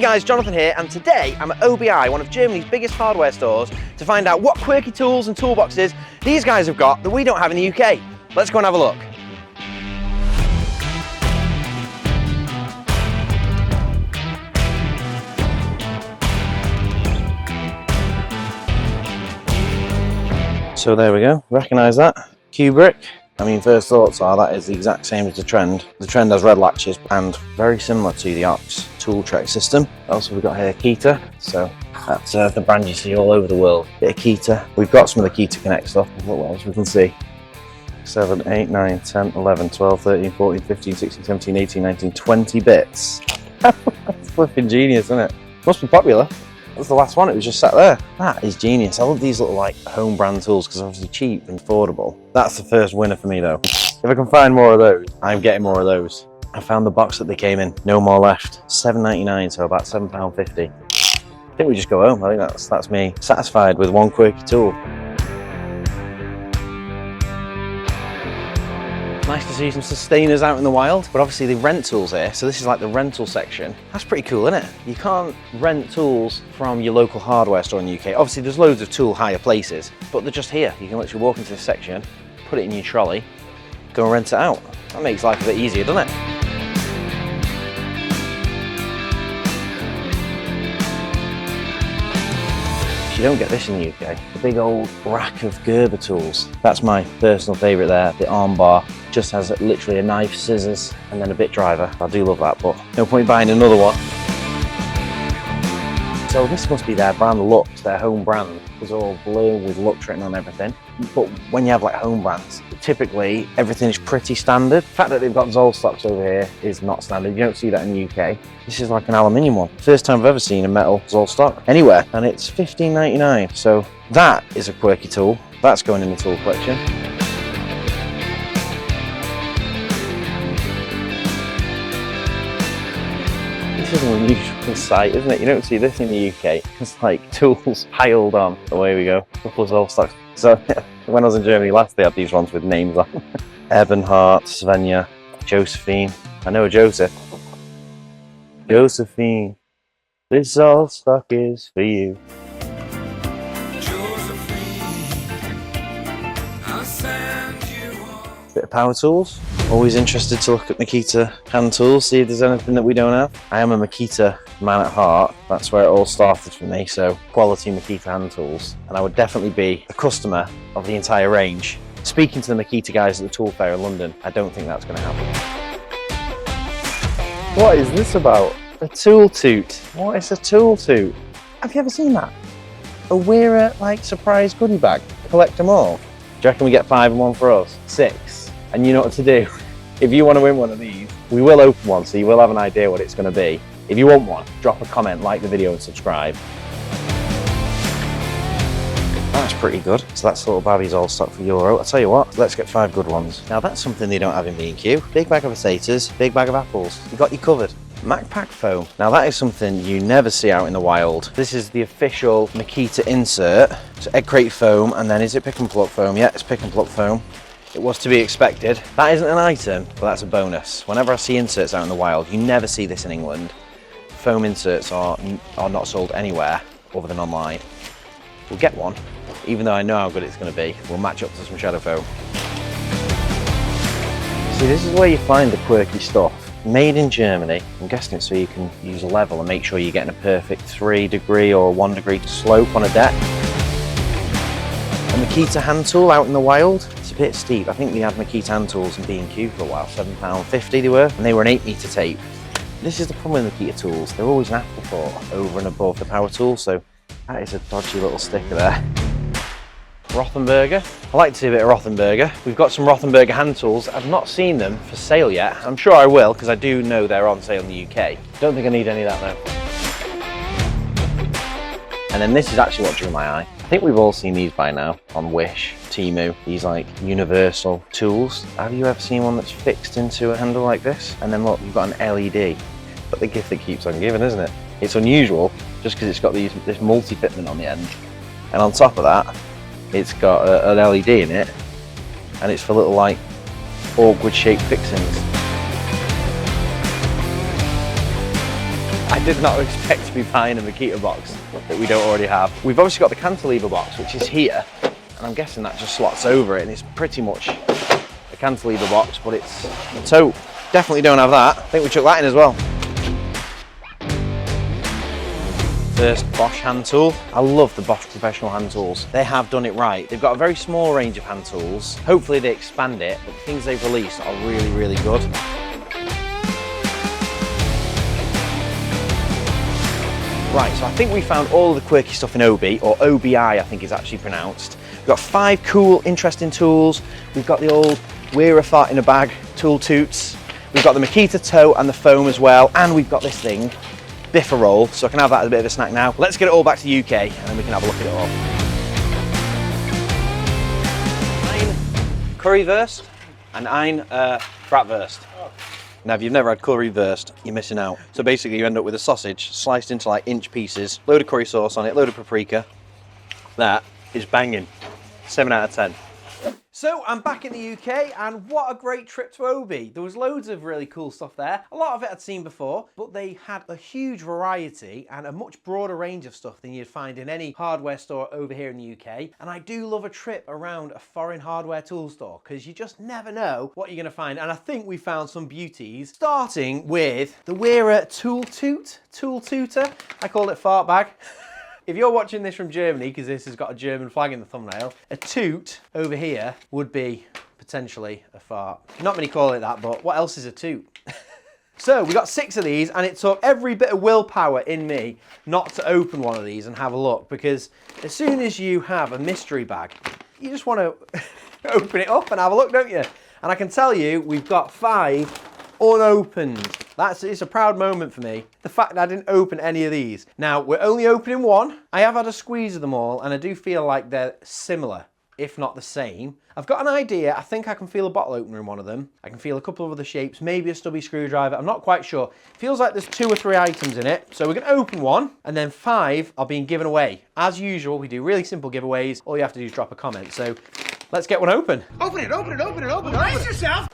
guys, Jonathan here, and today I'm at OBI, one of Germany's biggest hardware stores, to find out what quirky tools and toolboxes these guys have got that we don't have in the UK. Let's go and have a look. So there we go, recognise that? Kubrick. I mean, first thoughts are that is the exact same as the Trend. The Trend has red latches and very similar to the Ox tool track system. Also, we've got here Makita, so that's the brand you see all over the world. Bit of Makita. We've got some of the Makita Connect stuff. What else we can see? 7, 8, 9, 10, 11, 12, 13, 14, 15, 16, 17, 18, 19, 20 bits. That's flipping genius, isn't it? Must be popular. That's the last one, it was just sat there. That is genius. I love these little like home brand tools because they're obviously cheap and affordable. That's the first winner for me though. If I can find more of those, I'm getting more of those. I found the box that they came in, no more left. £7.99, so about £7.50. I think we just go home. I think that's me satisfied with one quirky tool. Nice to see some sustainers out in the wild, but obviously they rent tools here, so this is like the rental section. That's pretty cool, isn't it? You can't rent tools from your local hardware store in the UK. Obviously there's loads of tool hire places, but they're just here. You can literally walk into this section, put it in your trolley, go and rent it out. That makes life a bit easier, doesn't it? You don't get this in the UK. The big old rack of Gerber tools. That's my personal favourite there. The arm bar just has literally a knife, scissors, and then a bit driver. I do love that, but no point buying another one. So this must be their brand Lux, their home brand. It's all blue with Lux written on everything. But when you have like home brands, typically everything is pretty standard. The fact that they've got Zollstocks over here is not standard. You don't see that in the UK. This is like an aluminium one. First time I've ever seen a metal Zollstock anywhere, and it's £15.99. So that is a quirky tool. That's going in the tool collection. This is an unusual sight, isn't it? You don't see this in the UK. It's like tools piled on. Away we go. A couple of Zollstocks. So when I was in Germany last, they had these ones with names on. Ebonhart, Svenja, Josephine. I know a Joseph. Josephine, this Zollstock is for you. Bit of power tools. Always interested to look at Makita hand tools, see if there's anything that we don't have. I am a Makita man at heart. That's where it all started for me, so quality Makita hand tools. And I would definitely be a customer of the entire range. Speaking to the Makita guys at the tool fair in London, I don't think that's going to happen. What is this about? A Tool Tute. What is a Tool Tute? Have you ever seen that? A Wearer like surprise goodie bag. Collect them all. Do you reckon we get 5 and 1 for us? 6. And you know what to do. If you want to win one of these, we will open one, so you will have an idea what it's going to be. If you want one, drop a comment, like the video and subscribe. That's pretty good. So that's little Babby's Zollstock for €1. I'll tell you what, let's get 5 good ones. Now that's something they don't have in B&Q. Big bag of potatoes, big bag of apples. You got you covered. MacPack foam. Now that is something you never see out in the wild. This is the official Makita insert. So egg crate foam, and then is it pick and pluck foam? Yeah, it's pick and pluck foam. It was to be expected. That isn't an item, but that's a bonus. Whenever I see inserts out in the wild, you never see this in England. Foam inserts are not sold anywhere other than online. We'll get one, even though I know how good it's going to be. We'll match up to some shadow foam. See, this is where you find the quirky stuff. Made in Germany. I'm guessing it's so you can use a level and make sure you're getting a perfect 3-degree or 1-degree slope on a deck. A Makita hand tool out in the wild. It's a bit steep. I think we had Makita hand tools in B&Q for a while. £7.50 they were, and they were an 8-metre tape. This is the problem with Makita tools. They're always an afterthought over and above the power tool, so that is a dodgy little sticker there. Rothenberger. I like to see a bit of Rothenberger. We've got some Rothenberger hand tools. I've not seen them for sale yet. I'm sure I will, because I do know they're on sale in the UK. Don't think I need any of that though. And then this is actually what drew my eye. I think we've all seen these by now on Wish, Temu, these like universal tools. Have you ever seen one that's fixed into a handle like this? And then look, you've got an LED. But the gift that keeps on giving, isn't it? It's unusual just because it's got this multi-fitment on the end. And on top of that, it's got an LED in it, and it's for little like awkward shaped fixings. I did not expect to be buying a Makita box that we don't already have. We've obviously got the cantilever box, which is here, and I'm guessing that just slots over it, and it's pretty much a cantilever box, but it's a tote. Definitely don't have that. I think we chuck that in as well. First Bosch hand tool. I love the Bosch professional hand tools. They have done it right. They've got a very small range of hand tools. Hopefully they expand it, but the things they've released are really, really good. Right, so I think we found all of the quirky stuff in OB, or OBI I think it's actually pronounced. We've got 5 cool, interesting tools. We've got the old We're a Fart in a Bag Tool Tutes. We've got the Makita Tote and the foam as well, and we've got this thing, Biffa roll, so I can have that as a bit of a snack now. Let's get it all back to the UK and then we can have a look at it all. Ein Currywurst and ein Bratwurst. Now if you've never had Currywurst, you're missing out. So basically you end up with a sausage sliced into like inch pieces, load of curry sauce on it, load of paprika. That is banging. 7 out of 10. So I'm back in the UK, and what a great trip to Obi. There was loads of really cool stuff there. A lot of it I'd seen before, but they had a huge variety and a much broader range of stuff than you'd find in any hardware store over here in the UK. And I do love a trip around a foreign hardware tool store because you just never know what you're going to find. And I think we found some beauties, starting with the Weira Tool Tute, Tool Tute. I call it fart bag. If you're watching this from Germany, because this has got a German flag in the thumbnail, a toot over here would be potentially a fart. Not many call it that, but what else is a toot? So we got 6 of these, and it took every bit of willpower in me not to open one of these and have a look, because as soon as you have a mystery bag, you just want to open it up and have a look, don't you? And I can tell you, we've got 5 unopened. It's a proud moment for me, the fact that I didn't open any of these. Now, we're only opening one. I have had a squeeze of them all, and I do feel like they're similar, if not the same. I've got an idea. I think I can feel a bottle opener in one of them. I can feel a couple of other shapes, maybe a stubby screwdriver. I'm not quite sure. Feels like there's 2 or 3 items in it. So we're going to open one, and then 5 are being given away. As usual, we do really simple giveaways. All you have to do is drop a comment. So let's get one open. Open it, open it, open it, open it. Brace yourself.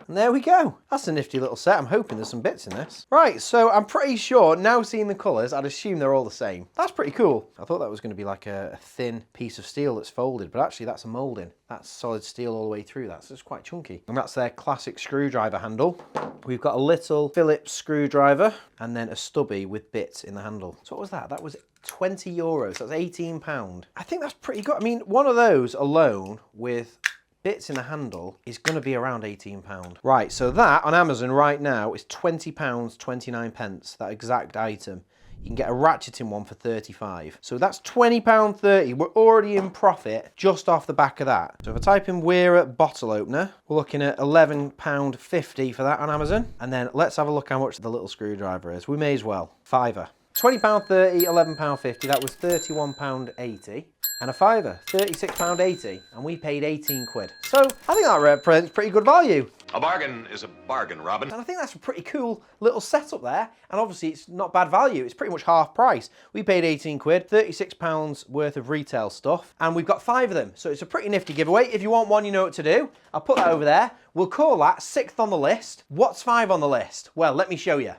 And there we go. That's a nifty little set. I'm hoping there's some bits in this. Right, so I'm pretty sure, now seeing the colours, I'd assume they're all the same. That's pretty cool. I thought that was going to be like a thin piece of steel that's folded, but actually that's a moulding. That's solid steel all the way through. That's just quite chunky. And that's their classic screwdriver handle. We've got a little Phillips screwdriver and then a stubby with bits in the handle. So what was that? That was €20. That's £18. I think that's pretty good. I mean, one of those alone with bits in the handle is going to be around £18. Right, so that on Amazon right now is £20.29, that exact item. You can get a ratcheting one for £35. So that's £20.30. We're already in profit just off the back of that. So if I type in Weira bottle opener, we're looking at £11.50 for that on Amazon. And then let's have a look how much the little screwdriver is. We may as well. £5. £20.30, £11.50. That was £31.80. And a £5, £36.80, and we paid 18 quid. So I think that represents pretty good value. A bargain is a bargain, Robin. And I think that's a pretty cool little setup there. And obviously it's not bad value. It's pretty much half price. We paid 18 quid, £36 worth of retail stuff, and we've got 5 of them. So it's a pretty nifty giveaway. If you want one, you know what to do. I'll put that over there. We'll call that 6th on the list. What's 5 on the list? Well, let me show you.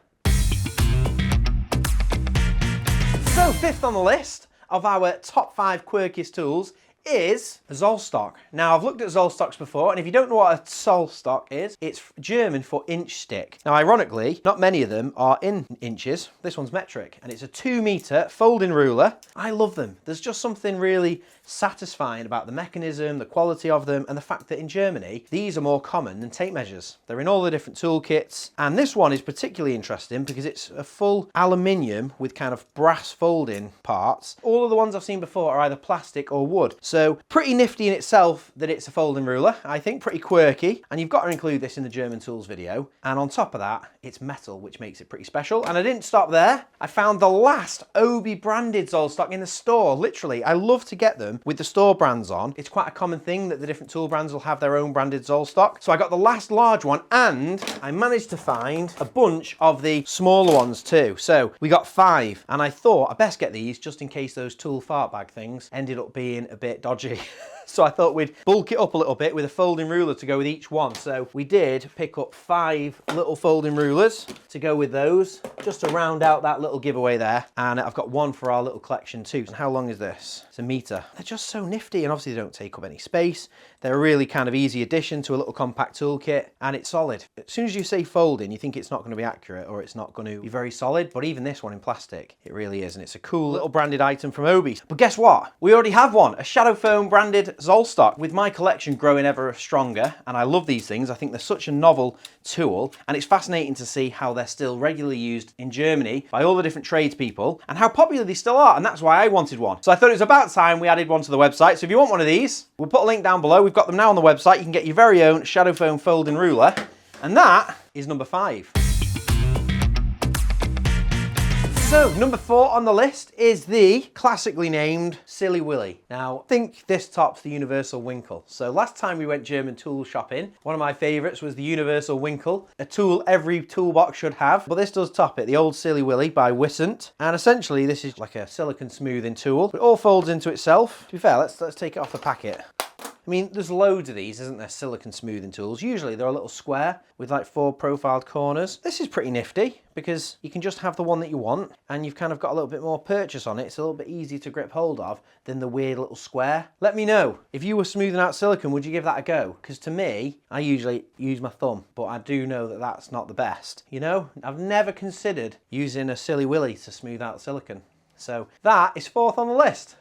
So 5th on the list of our top 5 quirkiest tools is a Zollstock. Now, I've looked at Zollstocks before, and if you don't know what a Zollstock is, it's German for inch stick. Now, ironically, not many of them are in inches. This one's metric, and it's a 2-meter folding ruler. I love them. There's just something really satisfying about the mechanism, the quality of them, and the fact that in Germany, these are more common than tape measures. They're in all the different toolkits, and this one is particularly interesting because it's a full aluminium with kind of brass folding parts. All of the ones I've seen before are either plastic or wood. So pretty nifty in itself that it's a folding ruler, I think, pretty quirky, and you've got to include this in the German tools video. And on top of that, it's metal, which makes it pretty special. And I didn't stop there. I found the last Obi branded Zollstock in the store. Literally, I love to get them with the store brands on. It's quite a common thing that the different tool brands will have their own branded Zollstock. So I got the last large one, and I managed to find a bunch of the smaller ones too. So we got 5, and I thought I best get these just in case those tool fart bag things ended up being a bit dodgy. So I thought we'd bulk it up a little bit with a folding ruler to go with each one. So we did pick up 5 little folding rulers to go with those, just to round out that little giveaway there. And I've got one for our little collection too. And how long is this? It's a meter. They're just so nifty, and obviously they don't take up any space. They're a really kind of easy addition to a little compact toolkit, and it's solid. As soon as you say folding, you think it's not going to be accurate or it's not going to be very solid, but even this one in plastic, it really is, and it's a cool little branded item from Obi. But guess what? We already have one, a Shadow Foam branded Zollstock. With my collection growing ever stronger, and I love these things, I think they're such a novel tool, and it's fascinating to see how they're still regularly used in Germany by all the different tradespeople, and how popular they still are, and that's why I wanted one. So I thought it was about time we added one to the website. So if you want one of these, we'll put a link down below. We've got them now on the website. You can get your very own Shadow Foam folding ruler, and that is number 5. So, number 4 on the list is the classically named Silly Willy. Now, I think this tops the Universal Winkle. So last time we went German tool shopping, one of my favourites was the Universal Winkle, a tool every toolbox should have, but this does top it, the old Silly Willy by Wissant. And essentially this is like a silicone smoothing tool. It all folds into itself. To be fair, let's take it off the packet. I mean, there's loads of these, isn't there, silicone smoothing tools. Usually they're a little square with like 4 profiled corners. This is pretty nifty because you can just have the one that you want, and you've kind of got a little bit more purchase on it. It's a little bit easier to grip hold of than the weird little square. Let me know, if you were smoothing out silicone, would you give that a go? Because to me, I usually use my thumb, but I do know that that's not the best. You know, I've never considered using a Silly Willy to smooth out silicone. So that is 4th on the list.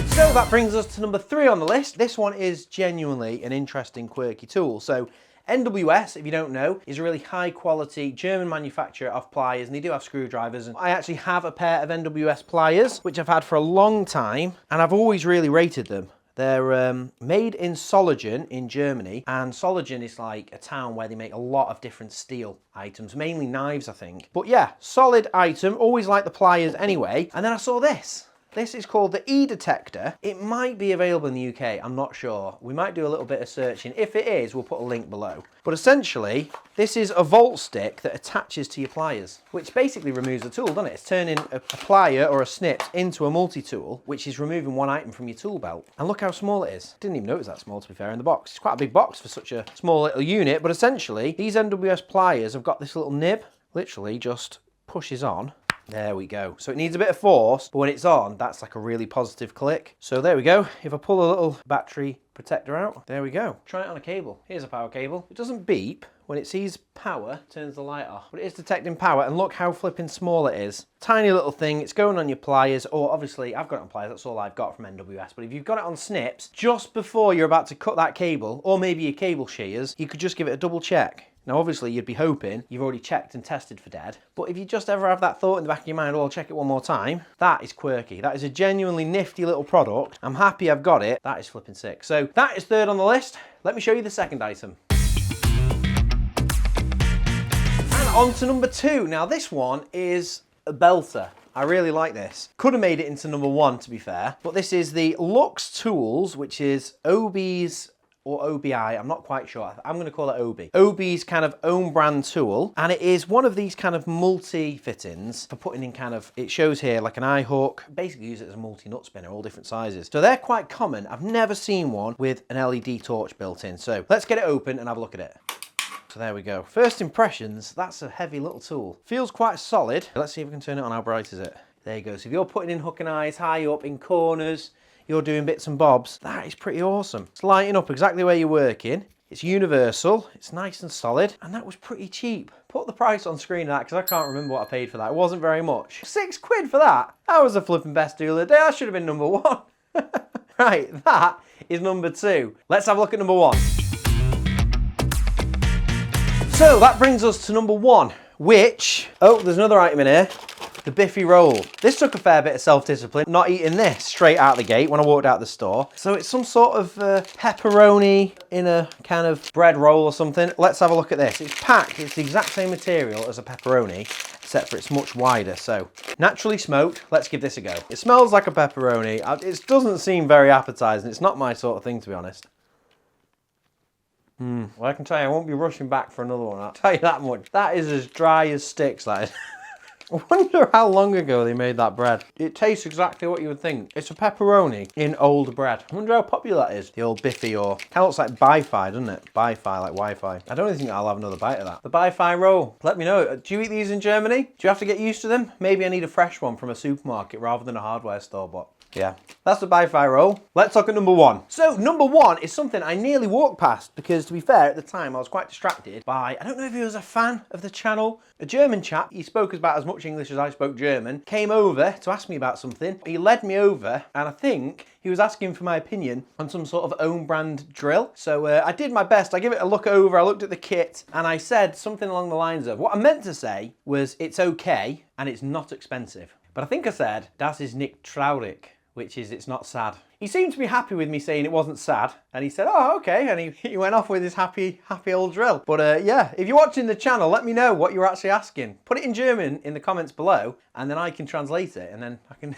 So that brings us to number 3 on the list. This one is genuinely an interesting, quirky tool. So NWS, if you don't know, is a really high quality German manufacturer of pliers, and they do have screwdrivers. And I actually have a pair of NWS pliers, which I've had for a long time, and I've always really rated them. They're made in Zollstock in Germany, and Zollstock is like a town where they make a lot of different steel items, mainly knives, I think. But yeah, solid item, always like the pliers anyway. And then I saw this. This is called the E-Detector. It might be available in the UK, I'm not sure. We might do a little bit of searching. If it is, we'll put a link below. But essentially, this is a volt stick that attaches to your pliers, which basically removes the tool, doesn't it? It's turning a plier or a snip into a multi-tool, which is removing one item from your tool belt. And look how small it is. Didn't even know it was that small, to be fair, in the box. It's quite a big box for such a small little unit, but essentially, these NWS pliers have got this little nib, literally just pushes on. There we go. So it needs a bit of force, but when it's on, that's like a really positive click. So there we go. If I pull a little battery protector out, there we go. Try it on a cable. Here's a power cable. It doesn't beep. When it sees power, turns the light off. But it is detecting power, and look how flipping small it is. Tiny little thing, it's going on your pliers, or obviously I've got it on pliers, that's all I've got from NWS, but if you've got it on snips, just before you're about to cut that cable, or maybe your cable shears, you could just give it a double check. Now obviously you'd be hoping you've already checked and tested for dead, but if you just ever have that thought in the back of your mind, oh, I'll check it one more time, that is quirky. That is a genuinely nifty little product. I'm happy I've got it. That is flipping sick. So that is 3rd on the list. Let me show you the 2nd item. And on to number 2. Now this one is a belter. I really like this. Could have made it into number 1, to be fair, but this is the Lux Tools, which is Obi's or OBI, I'm not quite sure. I'm going to call it Obi. Obi's kind of own brand tool, and it is one of these kind of multi-fittings for putting in kind of, it shows here like an eye hook, basically use it as a multi-nut spinner, all different sizes. So they're quite common. I've never seen one with an LED torch built in. So let's get it open and have a look at it. So there we go. First impressions, that's a heavy little tool. Feels quite solid. Let's see if we can turn it on. How bright is it? There you go. So if you're putting in hook and eyes high up in corners, you're doing bits and bobs, that is pretty awesome. It's lighting up exactly where you're working. It's universal, it's nice and solid, and that was pretty cheap. Put the price on screen of that, because I can't remember what I paid for that. It wasn't very much. £6 for that. That was a flipping best deal of the day. That should have been number 1. Right, that is number 2. Let's have a look at number 1. So that brings us to number 1, which, oh, there's another item in here. The Biffy roll. This took a fair bit of self-discipline, not eating this straight out the gate when I walked out the store. So it's some sort of pepperoni in a kind of bread roll or something. Let's have a look at this. It's packed, it's the exact same material as a pepperoni, except for it's much wider. So naturally smoked, let's give this a go. It smells like a pepperoni. It doesn't seem very appetizing. It's not my sort of thing, to be honest. Well, I can tell you, I won't be rushing back for another one. I'll tell you that much. That is as dry as sticks, that is. I wonder how long ago they made that bread. It tastes exactly what you would think. It's a pepperoni in old bread. I wonder how popular that is. The old Biffy, or kind of looks like Bi-Fi, doesn't it? Bi-Fi, like Wi-Fi. I don't really think I'll have another bite of that. The Bi-Fi roll. Let me know. Do you eat these in Germany? Do you have to get used to them? Maybe I need a fresh one from a supermarket rather than a hardware store, but yeah. That's the Bi-Fi roll. Let's look at number one. So number one is something I nearly walked past because, to be fair, at the time I was quite distracted by, I don't know if he was a fan of the channel, a German chap. He spoke about as much English as I spoke German, came over to ask me about something. He led me over and I think he was asking for my opinion on some sort of own brand drill. So I did my best. I gave it a look over, I looked at the kit and I said something along the lines of, what I meant to say was it's okay and it's not expensive. But I think I said, das ist nicht traurig, which is it's not sad. He seemed to be happy with me saying it wasn't sad, and he said, oh, okay, and he went off with his happy old drill. But yeah, if you're watching the channel, let me know what you're actually asking. Put it in German in the comments below, and then I can translate it, and then I can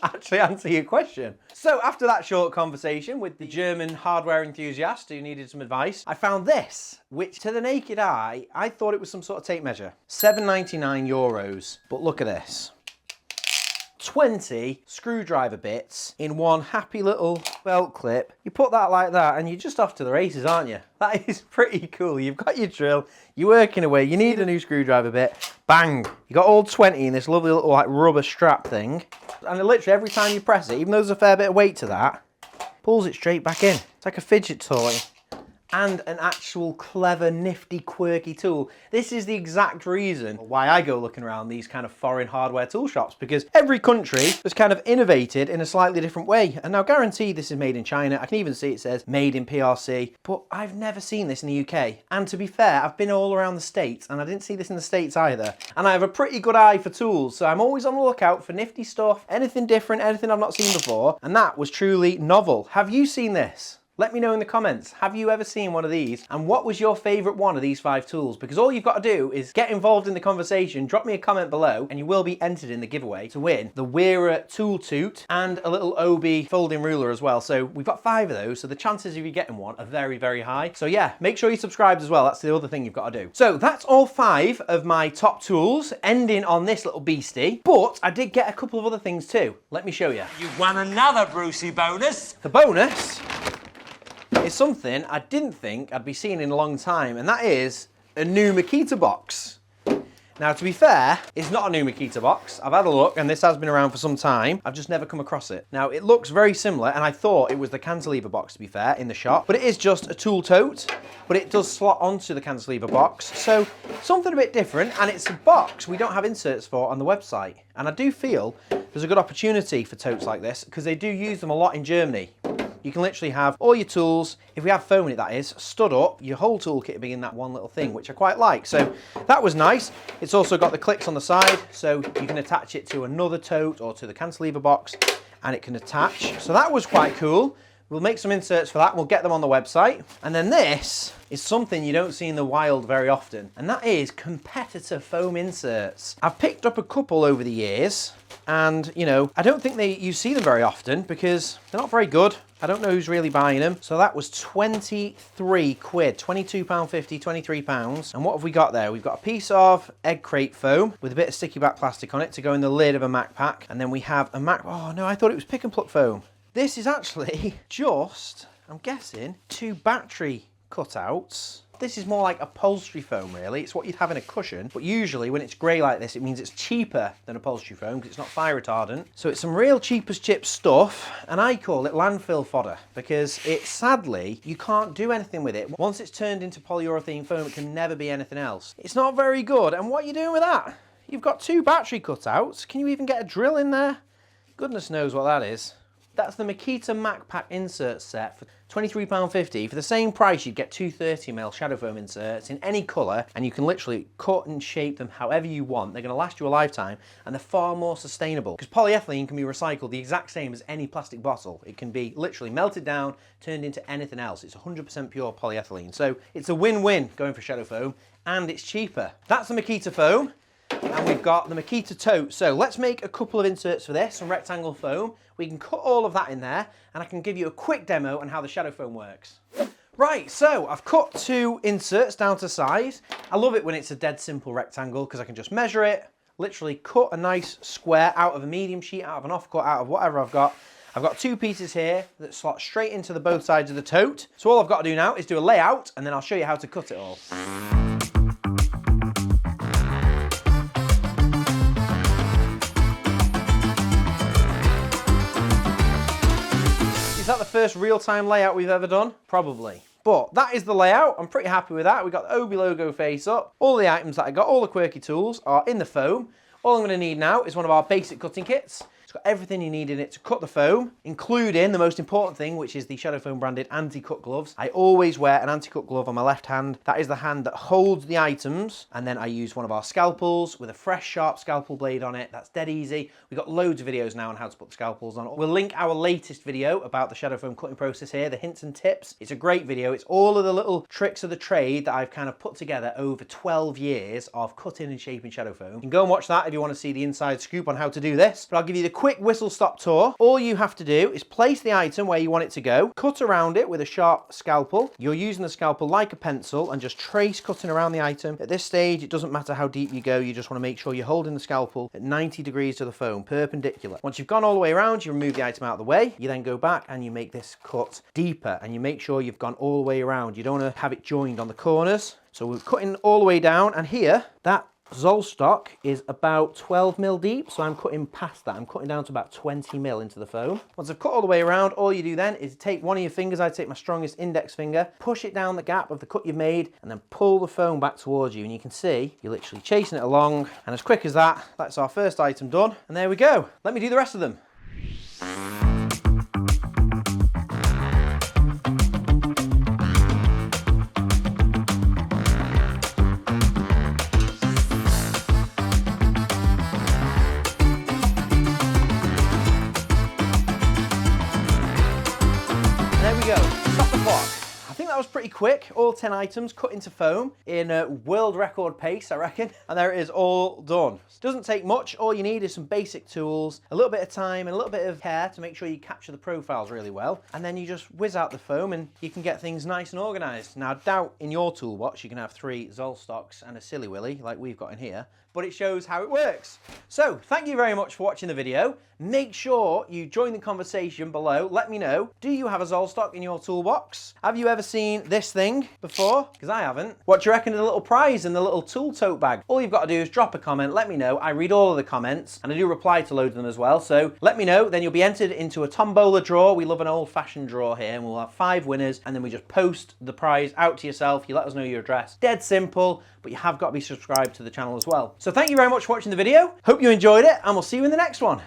actually answer your question. So after that short conversation with the German hardware enthusiast who needed some advice, I found this, which to the naked eye, I thought it was some sort of tape measure. €7.99, but look at this. 20 screwdriver bits in one happy little belt clip. You put that like that and you're just off to the races, aren't you? That is pretty cool. You've got your drill, you're working away, you need a new screwdriver bit, bang. You got all 20 in this lovely little like rubber strap thing. And literally every time you press it, even though there's a fair bit of weight to that, pulls it straight back in. It's like a fidget toy. And an actual clever, nifty, quirky tool. This is the exact reason why I go looking around these kind of foreign hardware tool shops, because every country has kind of innovated in a slightly different way. And now guaranteed this is made in China. I can even see it says made in PRC, but I've never seen this in the UK. And to be fair, I've been all around the States and I didn't see this in the States either. And I have a pretty good eye for tools, so I'm always on the lookout for nifty stuff, anything different, anything I've not seen before. And that was truly novel. Have you seen this? Let me know in the comments, have you ever seen one of these? And what was your favourite one of these 5 tools? Because all you've got to do is get involved in the conversation, drop me a comment below, and you will be entered in the giveaway to win the Willy Tool Tute and a little OB folding ruler as well. So we've got 5 of those, so the chances of you getting one are very, very high. So yeah, make sure you subscribe as well, that's the other thing you've got to do. So that's all 5 of my top tools, ending on this little beastie, but I did get a couple of other things too. Let me show you. You've won another Brucie bonus. The bonus is something I didn't think I'd be seeing in a long time, and that is a new Makita box. Now, to be fair, it's not a new Makita box. I've had a look, and this has been around for some time. I've just never come across it. Now, it looks very similar, and I thought it was the cantilever box, to be fair, in the shop, but it is just a tool tote, but it does slot onto the cantilever box, so something a bit different, and it's a box we don't have inserts for on the website. And I do feel there's a good opportunity for totes like this, because they do use them a lot in Germany. You can literally have all your tools, if we have foam in it that is, stood up, your whole toolkit being in that one little thing, which I quite like. So that was nice. It's also got the clicks on the side, so you can attach it to another tote or to the cantilever box, and it can attach. So that was quite cool. We'll make some inserts for that, and we'll get them on the website. And then this is something you don't see in the wild very often, and that is competitor foam inserts. I've picked up a couple over the years, and you know, I don't think you see them very often because they're not very good. I don't know who's really buying them. So that was 23 quid, £22.50, £23. And what have we got there? We've got a piece of egg crate foam with a bit of sticky back plastic on it to go in the lid of a Mac pack. And then we have a Mac, oh no, I thought it was pick and pluck foam. This is actually just, I'm guessing, 2 battery cutouts. This is more like upholstery foam really. It's what you'd have in a cushion, but usually when it's grey like this, it means it's cheaper than upholstery foam because it's not fire retardant. So it's some real cheap as chips stuff, and I call it landfill fodder because it, sadly, you can't do anything with it. Once it's turned into polyurethane foam, it can never be anything else. It's not very good, and what are you doing with that? You've got 2 battery cutouts. Can you even get a drill in there? Goodness knows what that is. That's the Makita Mac Pack insert set for £23.50. For the same price, you'd get 2 30mm shadow foam inserts in any colour, and you can literally cut and shape them however you want. They're going to last you a lifetime, and they're far more sustainable because polyethylene can be recycled the exact same as any plastic bottle. It can be literally melted down, turned into anything else. It's 100% pure polyethylene. So it's a win-win going for shadow foam, and it's cheaper. That's the Makita foam. And we've got the Makita tote. So let's make a couple of inserts for this, some rectangle foam. We can cut all of that in there, and I can give you a quick demo on how the shadow foam works. Right, so I've cut 2 inserts down to size. I love it when it's a dead simple rectangle because I can just measure it, literally cut a nice square out of a medium sheet, out of an offcut, out of whatever I've got. I've got 2 pieces here that slot straight into the both sides of the tote. So all I've got to do now is do a layout, and then I'll show you how to cut it all. Is that the first real-time layout we've ever done? Probably. But that is the layout. I'm pretty happy with that. We've got the Obi logo face up. All the items that I got, all the quirky tools are in the foam. All I'm going to need now is one of our basic cutting kits. It's got everything you need in it to cut the foam, including the most important thing, which is the Shadow Foam branded anti-cut gloves. I always wear an anti-cut glove on my left hand. That is the hand that holds the items. And then I use one of our scalpels with a fresh, sharp scalpel blade on it. That's dead easy. We've got loads of videos now on how to put the scalpels on. We'll link our latest video about the Shadow Foam cutting process here, the hints and tips. It's a great video. It's all of the little tricks of the trade that I've kind of put together over 12 years of cutting and shaping Shadow Foam. You can go and watch that if you want to see the inside scoop on how to do this. But I'll give you the quick whistle-stop tour. All you have to do is place the item where you want it to go, cut around it with a sharp scalpel. You're using the scalpel like a pencil and just trace cutting around the item. At this stage, it doesn't matter how deep you go, you just want to make sure you're holding the scalpel at 90 degrees to the foam, perpendicular. Once you've gone all the way around, you remove the item out of the way, you then go back and you make this cut deeper, and you make sure you've gone all the way around. You don't want to have it joined on the corners. So we're cutting all the way down, and here, that Zollstock is about 12 mil deep, so I'm cutting past that. I'm cutting down to about 20 mil into the foam. Once I've cut all the way around, all you do then is take one of your fingers, I take my strongest index finger, push it down the gap of the cut you've made, and then pull the foam back towards you. And you can see you're literally chasing it along, and as quick as that, that's our first item done. And there we go. Let me do the rest of them. There we go, stop the clock. I think that was pretty quick. All 10 items cut into foam in a world record pace, I reckon. And there it is, all done. Doesn't take much. All you need is some basic tools, a little bit of time and a little bit of care to make sure you capture the profiles really well. And then you just whiz out the foam and you can get things nice and organized. Now, I doubt in your toolbox you can have 3 Zollstocks and a silly Willy like we've got in here, but it shows how it works. So thank you very much for watching the video. Make sure you join the conversation below. Let me know, do you have a Zollstock in your toolbox? Have you ever seen this thing before? Because I haven't. What do you reckon of the little prize in the little tool tote bag? All you've got to do is drop a comment, let me know. I read all of the comments and I do reply to loads of them as well. So let me know, then you'll be entered into a tombola draw. We love an old fashioned draw here, and we'll have 5 winners, and then we just post the prize out to yourself. You let us know your address. Dead simple, but you have got to be subscribed to the channel as well. So thank you very much for watching the video. Hope you enjoyed it, and we'll see you in the next one.